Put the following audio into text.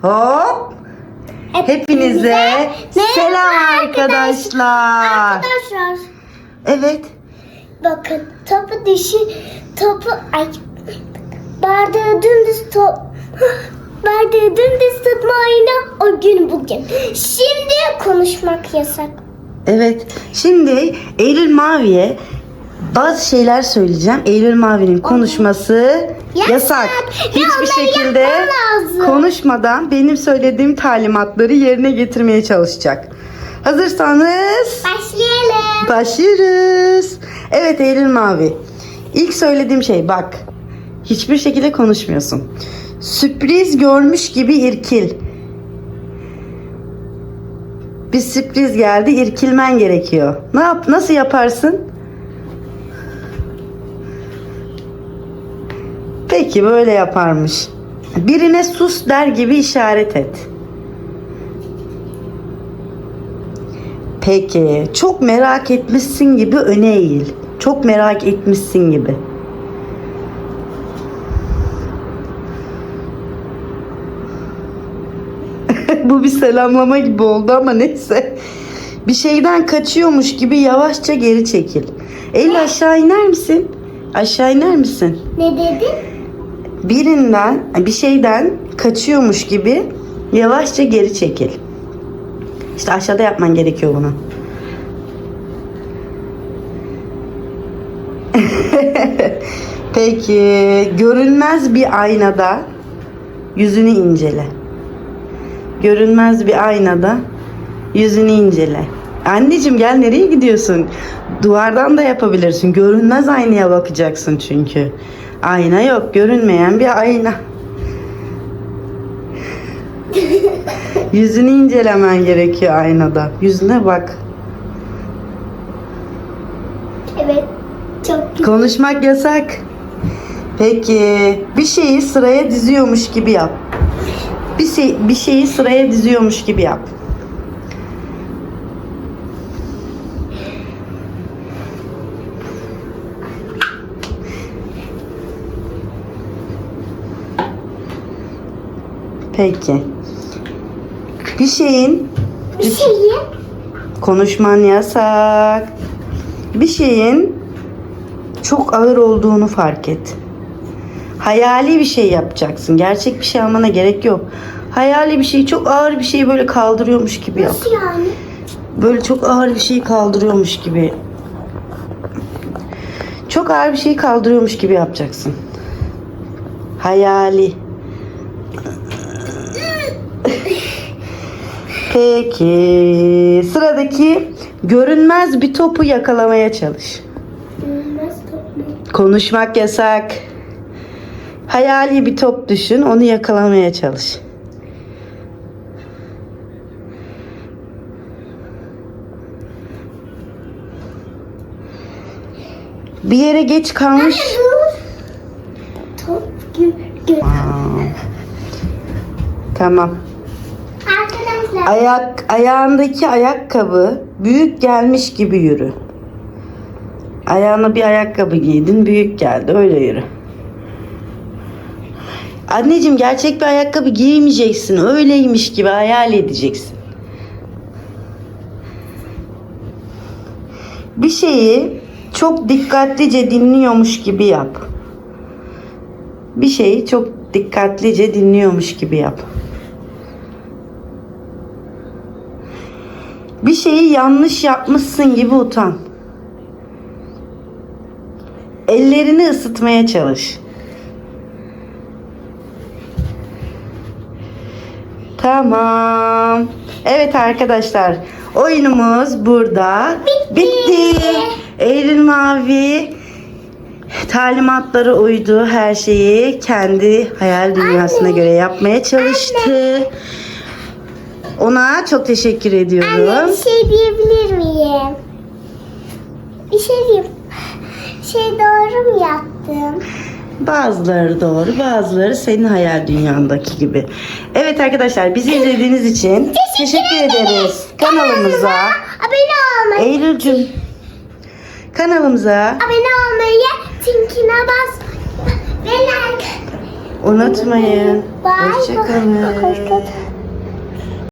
Hop. Hepinize selam arkadaşlar. Arkadaşlar. Evet. Bakın bardağı dümdüz tutma oyunu o gün bugün. Şimdi konuşmak yasak. Evet. Şimdi Eylül Mavi'ye bazı şeyler söyleyeceğim. Eylül Mavi'nin konuşması yasak. Hiçbir onları şekilde yapmam lazım. konuşmadan benim söylediğim talimatları yerine getirmeye çalışacak. Hazırsanız Başlayalım. başlıyoruz. Evet Eylül Mavi. İlk söylediğim şey bak. Hiçbir şekilde konuşmuyorsun. Sürpriz görmüş gibi irkil. Bir sürpriz geldi, irkilmen gerekiyor. Nasıl yaparsın? Peki böyle yaparmış. Birine sus der gibi işaret et. Peki çok merak etmişsin gibi öne eğil. Çok merak etmişsin gibi. Bu bir selamlama gibi oldu ama neyse. Bir şeyden kaçıyormuş gibi yavaşça geri çekil. Eylül aşağı iner misin? Aşağı iner misin? Ne dedin? Bir şeyden kaçıyormuş gibi yavaşça geri çekil. İşte aşağıda yapman gerekiyor bunu. Peki görünmez bir aynada yüzünü incele. Görünmez bir aynada yüzünü incele. Anneciğim gel, nereye gidiyorsun? Duvardan da yapabilirsin. Görünmez aynaya bakacaksın çünkü. Ayna yok. Görünmeyen bir ayna. Yüzünü incelemen gerekiyor aynada. Yüzüne bak. Evet. Çok güzel. Konuşmak yasak. Peki bir şeyi sıraya diziyormuş gibi yap. Bir şeyi sıraya diziyormuş gibi yap. Peki. Bir şeyi konuşman yasak. Bir şeyin çok ağır olduğunu fark et. Hayali bir şey yapacaksın. Gerçek bir şey almana gerek yok. Hayali bir şey, çok ağır bir şeyi böyle kaldırıyormuş gibi yap. Nasıl yani? Böyle çok ağır bir şeyi kaldırıyormuş gibi. Çok ağır bir şeyi kaldırıyormuş gibi yapacaksın. Hayali. Peki. Sıradaki görünmez bir topu yakalamaya çalış. Görünmez top mu? Konuşmak yasak. Hayali bir top düşün, onu yakalamaya çalış. Bir yere geç kalmış. Top Tamam. Arkadaşlar. Ayağındaki ayakkabı büyük gelmiş gibi yürü. Ayağına bir ayakkabı giydin, büyük geldi, öyle yürü. Anneciğim gerçek bir ayakkabı giymeyeceksin, öyleymiş gibi hayal edeceksin. Bir şeyi çok dikkatlice dinliyormuş gibi yap. Bir şeyi çok dikkatlice dinliyormuş gibi yap. Bir şeyi yanlış yapmışsın gibi utan. Ellerini ısıtmaya çalış. Tamam. Evet arkadaşlar, oyunumuz burada bitti. Eylül Mavi talimatları uydu. Her şeyi kendi hayal dünyasına göre yapmaya çalıştı. Ona çok teşekkür ediyorum. Anne bir şey diyebilir miyim? Bir şey diyeyim. Doğru mu yaptım? Bazıları doğru, bazıları senin hayal dünyandaki gibi. Evet arkadaşlar, bizi izlediğiniz için teşekkür ederiz. Kanalımıza Abone olmayı. Eylül'cüm, kanalımıza Abone olmayı, zincirine bas ve like Unutmayın. Bye. Hoşça kalın. Hoşça kalın.